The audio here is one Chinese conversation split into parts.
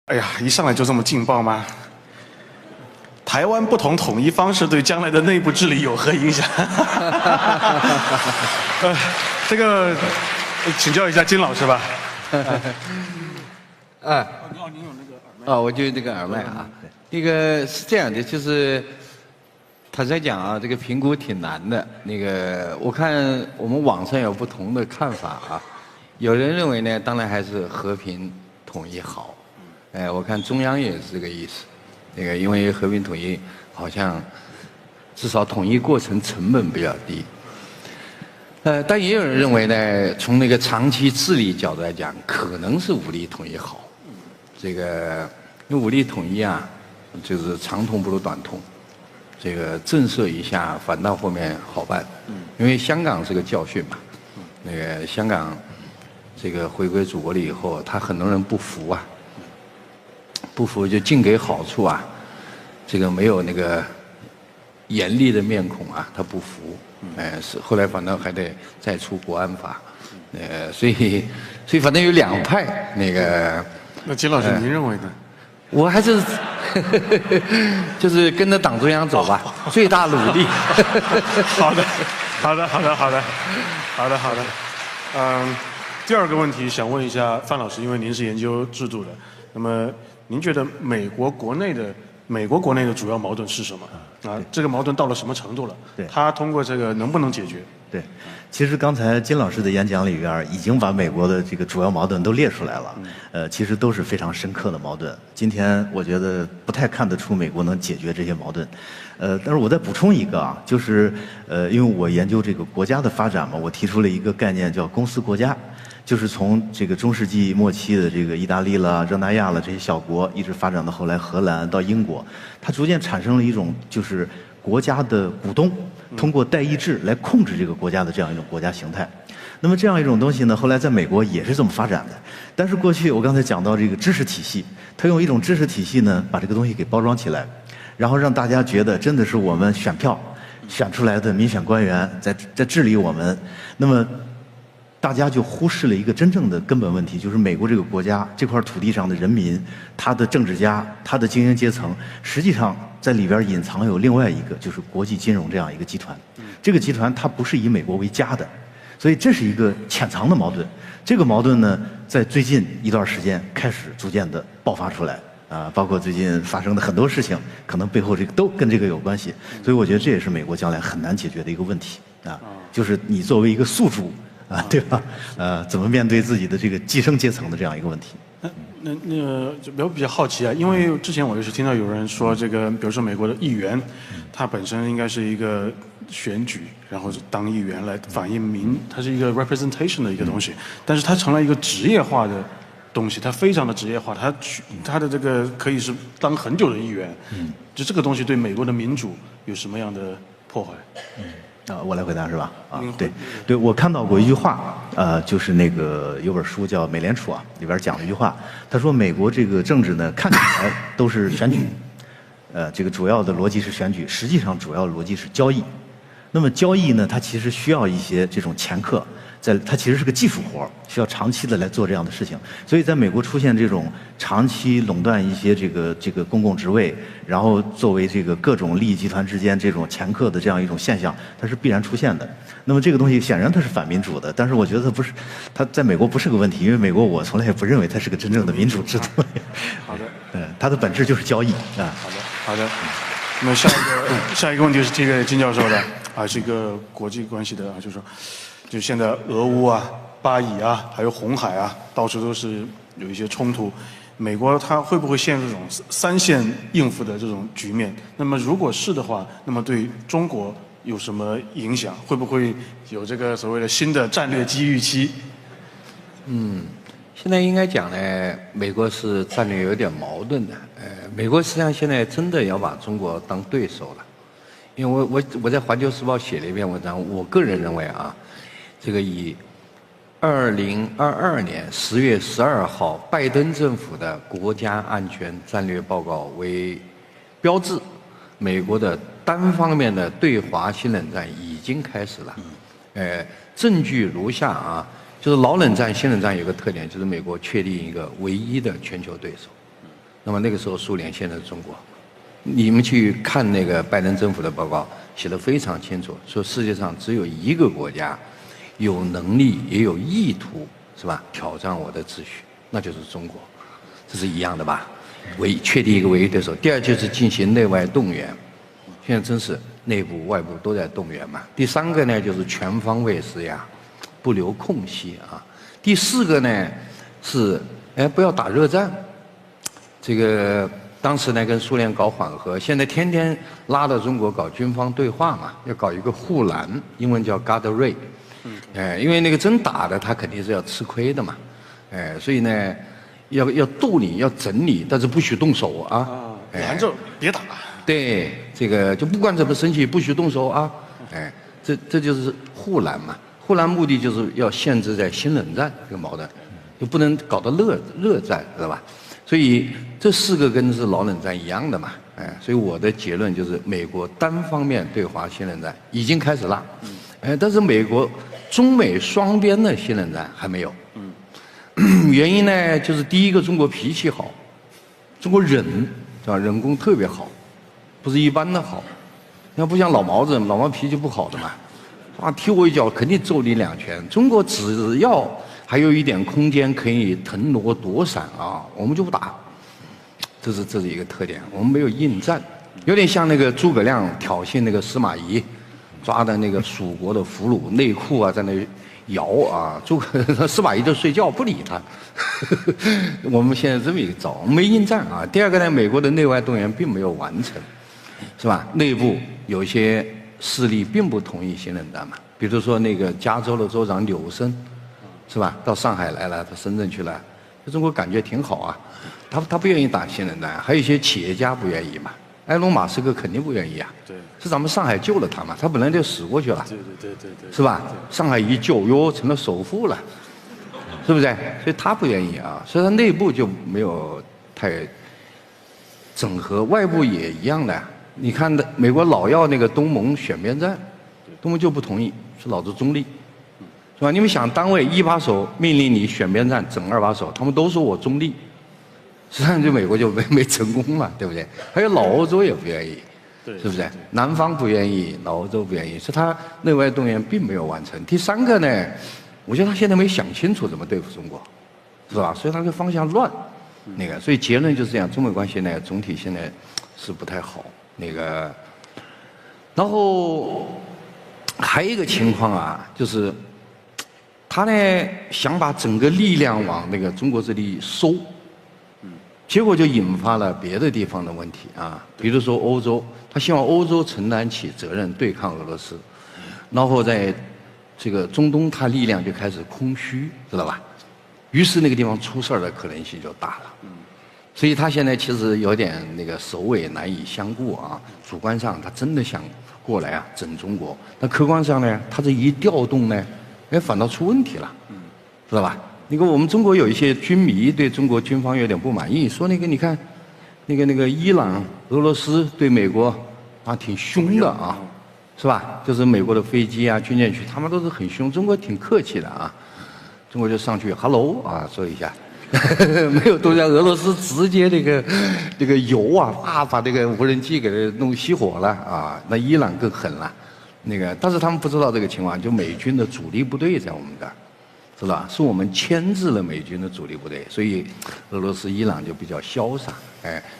哎呀，一上来就这么劲爆吗？台湾不同统一方式对将来的内部治理有何影响？这个请教一下金老师吧。您有那个耳麦？我就这个耳麦啊。那个是这样的，就是坦率讲啊，这个评估挺难的。那个我看我们网上有不同的看法啊，有人认为呢，当然还是和平统一好。我看中央也是这个意思。那个因为和平统一好像至少统一过程成本比较低。但也有人认为呢，从那个长期治理角度来讲，可能是武力统一好。这个因为武力统一啊，就是长痛不如短痛。这个震慑一下，反倒后面好办。因为香港是个教训嘛。那个香港这个回归祖国了以后，他很多人不服啊。不服就尽给好处啊，这个没有那个严厉的面孔啊，他不服，是后来反正还得再出国安法，所以反正有两派那个。那金老师您认为呢？我还是就是跟着党中央走吧，最大努力。好的。第二个问题想问一下范老师，因为您是研究制度的，那么您觉得美国国内的主要矛盾是什么？这个矛盾到了什么程度了？对，它通过这个能不能解决？对，其实刚才金老师的演讲里边已经把美国的这个主要矛盾都列出来了，其实都是非常深刻的矛盾。今天我觉得不太看得出美国能解决这些矛盾，但是我再补充一个啊，就是因为我研究这个国家的发展嘛，我提出了一个概念叫公司国家。就是从这个中世纪末期的这个意大利啦、热那亚啦这些小国，一直发展到后来荷兰到英国，它逐渐产生了一种就是国家的股东通过代议制来控制这个国家的这样一种国家形态。那么这样一种东西呢，后来在美国也是这么发展的。但是过去我刚才讲到这个知识体系，它用一种知识体系呢，把这个东西给包装起来，然后让大家觉得真的是我们选票选出来的民选官员在治理我们。那么大家就忽视了一个真正的根本问题，就是美国这个国家这块土地上的人民，他的政治家，他的精英阶层，实际上在里边隐藏有另外一个，就是国际金融这样一个集团。这个集团它不是以美国为家的，所以这是一个潜藏的矛盾。这个矛盾呢，在最近一段时间开始逐渐的爆发出来啊，包括最近发生的很多事情，可能背后这个都跟这个有关系。所以我觉得这也是美国将来很难解决的一个问题啊，就是你作为一个宿主。对吧？怎么面对自己的这个寄生阶层的这样一个问题？我比较好奇啊，因为之前我也是听到有人说，这个比如说美国的议员，他本身应该是一个选举，然后当议员来反映它是一个 representation 的一个东西，但是它成了一个职业化的东西，它非常的职业化，它的这个可以是当很久的议员，就这个东西对美国的民主有什么样的破坏？我来回答是吧？对，我看到过一句话，就是那个有本书叫《美联储》啊，里边讲了一句话，他说美国这个政治呢看起来都是选举，这个主要的逻辑是选举，实际上主要逻辑是交易。那么交易呢，它其实需要一些这种掮客。它其实是个技术活，需要长期的来做这样的事情。所以在美国出现这种长期垄断一些这个公共职位，然后作为这个各种利益集团之间这种掮客的这样一种现象，它是必然出现的。那么这个东西显然它是反民主的，但是我觉得它在美国不是个问题，因为美国我从来也不认为它是个真正的民主制度。好的，它的本质就是交易啊。好的。那么下一个问题是这个金教授的啊，是一个国际关系的啊，就是说。就现在俄乌啊、巴以啊，还有红海啊，到处都是有一些冲突。美国它会不会陷入这种三线应付的这种局面？那么如果是的话，那么对中国有什么影响？会不会有这个所谓的新的战略机遇期？现在应该讲呢，美国是战略有点矛盾的。美国实际上现在真的要把中国当对手了，因为我在《环球时报》写了一篇文章，我个人认为啊。这个以2022年10月12号拜登政府的国家安全战略报告为标志，美国的单方面的对华新冷战已经开始了。证据如下啊，就是老冷战、新冷战有个特点，就是美国确定一个唯一的全球对手。那么那个时候苏联，现在中国，你们去看那个拜登政府的报告，写得非常清楚，说世界上只有一个国家有能力也有意图，是吧？挑战我的秩序，那就是中国，这是一样的吧？确定一个唯一对手。第二就是进行内外动员，现在真是内部外部都在动员嘛。第三个呢，就是全方位施压，不留空隙啊。第四个呢是不要打热战。这个当时呢跟苏联搞缓和，现在天天拉到中国搞军方对话嘛，要搞一个护栏，英文叫 guardrail。因为那个真打的他肯定是要吃亏的嘛，所以呢要逗你，要整你，但是不许动手啊。拦着别打。对，这个就不管怎么生气，不许动手啊。这就是护栏嘛。护栏目的就是要限制在新冷战这个矛盾，就不能搞到热战，知道吧？所以这4个跟是老冷战一样的嘛，所以我的结论就是美国单方面对华新冷战已经开始了，但是中美双边的新冷战还没有，原因呢就是第一个中国脾气好，中国忍是吧？忍功特别好，不是一般的好，要不像老毛子，老毛脾气不好的嘛，踢我一脚肯定揍你2拳，中国只要还有一点空间可以腾挪躲闪啊，我们就不打，这是一个特点。我们没有应战，有点像那个诸葛亮挑衅那个司马懿，抓的那个蜀国的俘虏内裤啊，在那摇啊，司马懿就睡觉不理他。我们现在这么一个招，我们没应战啊。第二个呢，美国的内外动员并没有完成，是吧？内部有些势力并不同意新冷战嘛，比如说那个加州的州长纽森。是吧？到上海来了，到深圳去了，中国感觉挺好啊。他不愿意打新冷战，还有一些企业家不愿意嘛。埃隆·马斯克肯定不愿意啊。对。是咱们上海救了他嘛？他本来就死过去了。对。是吧？上海一救，哟，成了首富了，是不是？所以他不愿意啊。所以他内部就没有太整合，外部也一样的。你看，美国老要那个东盟选边站，东盟就不同意，说老子中立。是吧？你们想，单位1把手命令你选边站，整2把手，他们都说我中立，实际上就美国就没成功了，对不对？还有老欧洲也不愿意，是不是？南方不愿意，老欧洲不愿意，是他内外动员并没有完成。第三个呢，我觉得他现在没想清楚怎么对付中国，是吧？所以他的方向乱，所以结论就是这样，中美关系呢总体现在是不太好，然后还有一个情况啊，就是。他呢想把整个力量往那个中国这里收，结果就引发了别的地方的问题啊，比如说欧洲，他希望欧洲承担起责任对抗俄罗斯，然后在这个中东他力量就开始空虚，知道吧？于是那个地方出事儿的可能性就大了，所以他现在其实有点那个首尾难以相顾啊，主观上他真的想过来啊整中国，但客观上呢，他这一调动呢。反倒出问题了，知道吧？那个我们中国有一些军迷对中国军方有点不满意，说你看，那个伊朗、俄罗斯对美国挺凶的啊，是吧？就是美国的飞机啊、军舰区，他们都是很凶，中国挺客气的啊。中国就上去 hello 啊说一下，没有都在俄罗斯直接那个油把那个无人机给弄熄火了啊。那伊朗更狠了。但是他们不知道这个情况，就美军的主力部队在我们这儿，知道吧？是我们牵制了美军的主力部队，所以俄罗斯、伊朗就比较潇洒。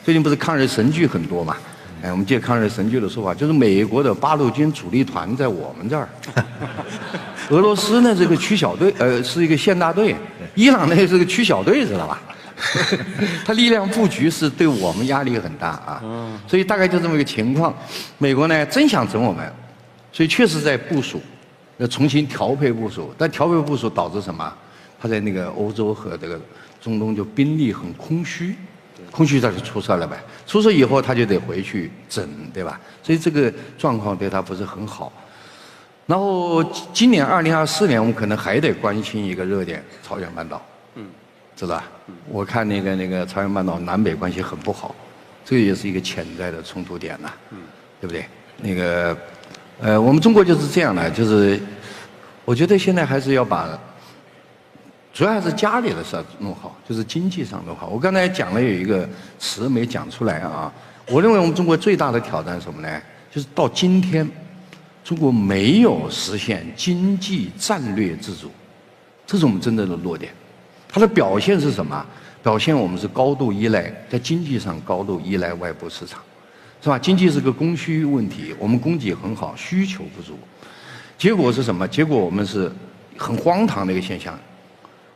最近不是抗日神剧很多嘛？我们借抗日神剧的说法，就是美国的八路军主力团在我们这儿，俄罗斯呢这个区小队，是一个县大队，伊朗呢是个区小队，知道吧？他力量布局是对我们压力很大啊，所以大概就这么一个情况。美国呢真想整我们。所以确实在部署，要重新调配部署，但调配部署导致什么？他在那个欧洲和这个中东就兵力很空虚，空虚他就出事了呗。出事以后他就得回去整，对吧？所以这个状况对他不是很好。然后今年2024年，我们可能还得关心一个热点——朝鲜半岛，知道吧？我看那个朝鲜半岛南北关系很不好，这个也是一个潜在的冲突点呐，对不对？我们中国就是这样的，就是我觉得现在还是要把主要还是家里的事弄好，就是经济上弄好。我刚才讲了有一个词没讲出来啊，我认为我们中国最大的挑战是什么呢？就是到今天，中国没有实现经济战略自主，这是我们真正的弱点。它的表现是什么？表现我们是高度依赖，在经济上高度依赖外部市场，是吧？经济是个供需问题，我们供给很好，需求不足。结果是什么？结果我们是很荒唐的一个现象。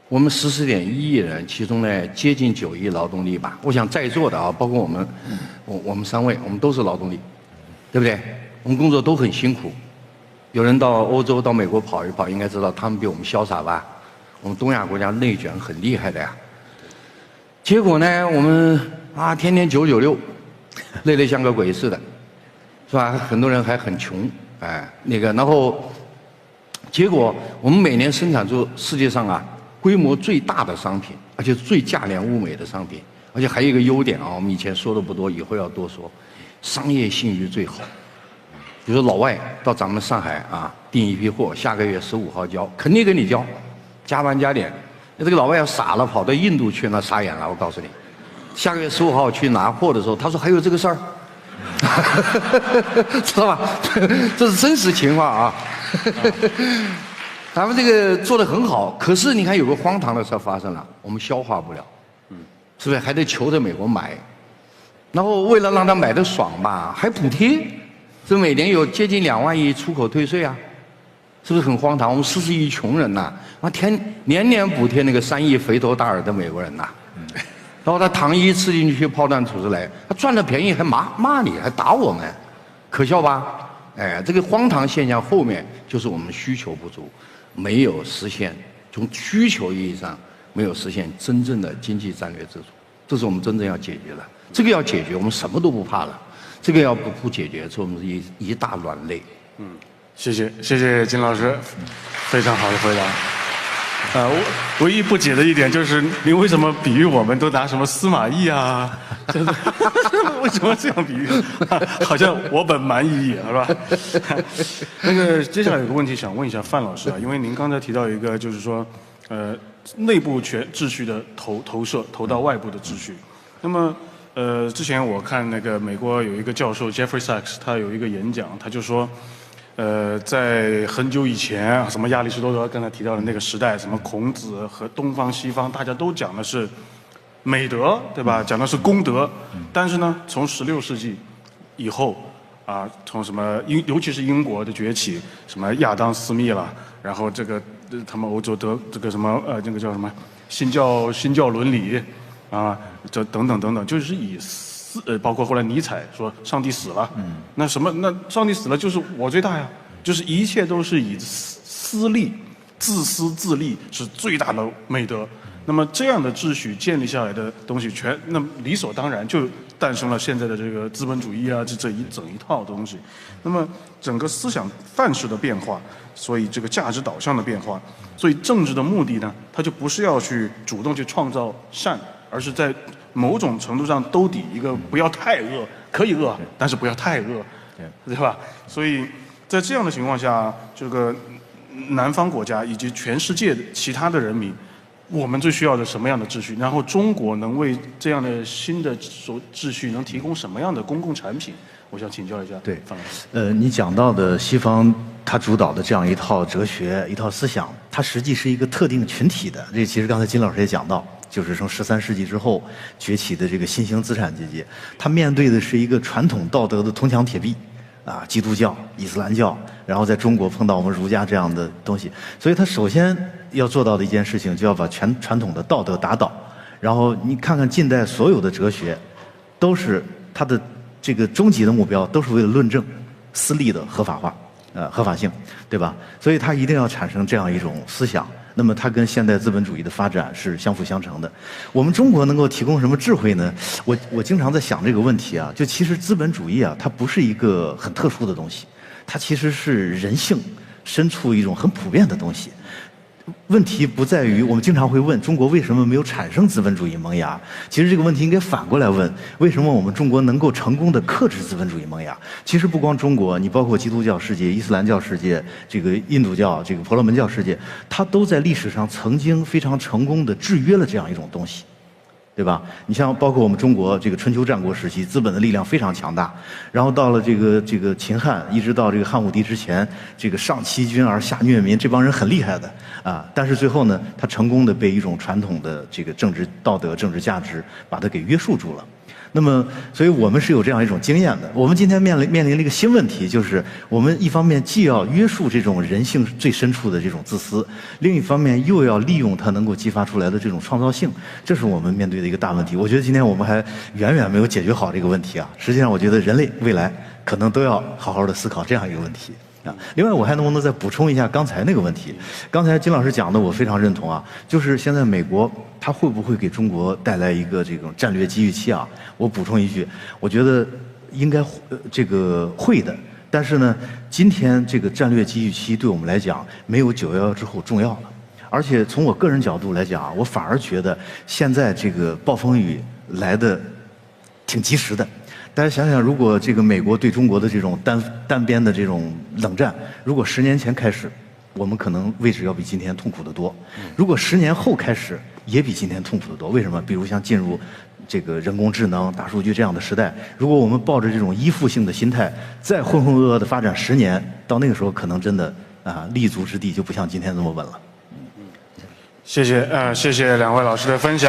我们14.1亿人，其中呢接近9亿劳动力吧。我想在座的啊，包括我们3位，我们都是劳动力，对不对？我们工作都很辛苦。有人到欧洲、到美国跑一跑，应该知道他们比我们潇洒吧？我们东亚国家内卷很厉害的呀。结果呢，我们啊天天996，累得像个鬼似的，是吧？很多人还很穷，哎，然后结果我们每年生产出世界上啊规模最大的商品，而且最价廉物美的商品，而且还有一个优点啊，我们以前说的不多，以后要多说，商业信誉最好。比如说老外到咱们上海啊订一批货，下个月15号交，肯定给你交，加班加点。那这个老外要傻了，跑到印度去那傻眼了，我告诉你，下个月15号去拿货的时候，他说还有这个事儿，知道吧？这是真实情况啊。咱们这个做得很好，可是你看有个荒唐的事发生了，我们消化不了，是不是还得求着美国买？然后为了让他买得爽吧，还补贴，这每年有接近2万亿出口退税啊，是不是很荒唐？我们40亿穷人呐，年年补贴那个3亿肥头大耳的美国人呐，然后他糖衣吃进去，炮弹吐出来，他赚了便宜还骂你，还打我们，可笑吧？哎，这个荒唐现象后面就是我们需求不足，没有实现从需求意义上没有实现真正的经济战略自主，这是我们真正要解决的。这个要解决，我们什么都不怕了。这个要不解决，是我们一大软肋。谢谢金老师，非常好的回答。唯一不解的一点就是，您为什么比喻我们都拿什么司马懿啊？为什么这样比喻？好像我本蛮夷，是吧？接下来有个问题想问一下范老师啊，因为您刚才提到一个，就是说，内部秩序的投射投到外部的秩序。那么，之前我看那个美国有一个教授 Jeffrey Sachs， 他有一个演讲，他就说。在很久以前，什么亚里士多德刚才提到的那个时代，什么孔子和东方西方，大家都讲的是美德，对吧？讲的是公德。但是呢，从16世纪以后啊，从什么尤其是英国的崛起，什么亚当·斯密了，然后这个他们欧洲这个什么那个叫什么新教伦理啊，这等等，就是以包括后来尼采说上帝死了，那上帝死了就是我最大呀，就是一切都是以私利、自私自利是最大的美德。那么这样的秩序建立下来的东西那理所当然就诞生了现在的这个资本主义啊，这一整一套东西。那么整个思想范式的变化，所以这个价值导向的变化，所以政治的目的呢，它就不是要去主动去创造善，而是在某种程度上兜底一个不要太恶，可以恶，但是不要太恶，对吧？所以在这样的情况下，这个南方国家以及全世界其他的人民，我们最需要的什么样的秩序？然后中国能为这样的新的秩序能提供什么样的公共产品？我想请教一下范老师。你讲到的西方它主导的这样一套哲学、一套思想，它实际是一个特定群体的。这其实刚才金老师也讲到。就是从13世纪之后崛起的这个新兴资产阶级，他面对的是一个传统道德的铜墙铁壁，啊，基督教、伊斯兰教，然后在中国碰到我们儒家这样的东西，所以他首先要做到的一件事情，就要把传统的道德打倒。然后你看看近代所有的哲学，都是它的这个终极的目标，都是为了论证私利的合法化，合法性，对吧？所以它一定要产生这样一种思想。那么它跟现代资本主义的发展是相辅相成的。我们中国能够提供什么智慧呢？我经常在想这个问题啊，就其实资本主义啊，它不是一个很特殊的东西，它其实是人性深处一种很普遍的东西。问题不在于我们经常会问中国为什么没有产生资本主义萌芽，其实这个问题应该反过来问，为什么我们中国能够成功的克制资本主义萌芽？其实不光中国，你包括基督教世界、伊斯兰教世界、这个印度教、这个婆罗门教世界，它都在历史上曾经非常成功的制约了这样一种东西。对吧？你像包括我们中国这个春秋战国时期，资本的力量非常强大，然后到了这个秦汉，一直到这个汉武帝之前，这个上欺君而下虐民，这帮人很厉害的啊。但是最后呢，他成功的被一种传统的这个政治道德、政治价值把它给约束住了。那么，所以我们是有这样一种经验的。我们今天面临了一个新问题，就是我们一方面既要约束这种人性最深处的这种自私，另一方面又要利用它能够激发出来的这种创造性，这是我们面对的一个大问题。我觉得今天我们还远远没有解决好这个问题啊。实际上，我觉得人类未来可能都要好好的思考这样一个问题。另外，我还能不能再补充一下刚才那个问题？刚才金老师讲的，我非常认同啊。就是现在美国它会不会给中国带来一个这种战略机遇期啊？我补充一句，我觉得应该这个会的。但是呢，今天这个战略机遇期对我们来讲，没有911之后重要了。而且从我个人角度来讲啊，我反而觉得现在这个暴风雨来的挺及时的。大家想想，如果这个美国对中国的这种单边的这种冷战，如果10年前开始，我们可能位置要比今天痛苦得多；如果10年后开始，也比今天痛苦得多。为什么？比如像进入这个人工智能、大数据这样的时代，如果我们抱着这种依附性的心态，再浑浑噩噩的发展10年，到那个时候可能真的立足之地就不像今天这么稳了。谢谢谢谢两位老师的分享。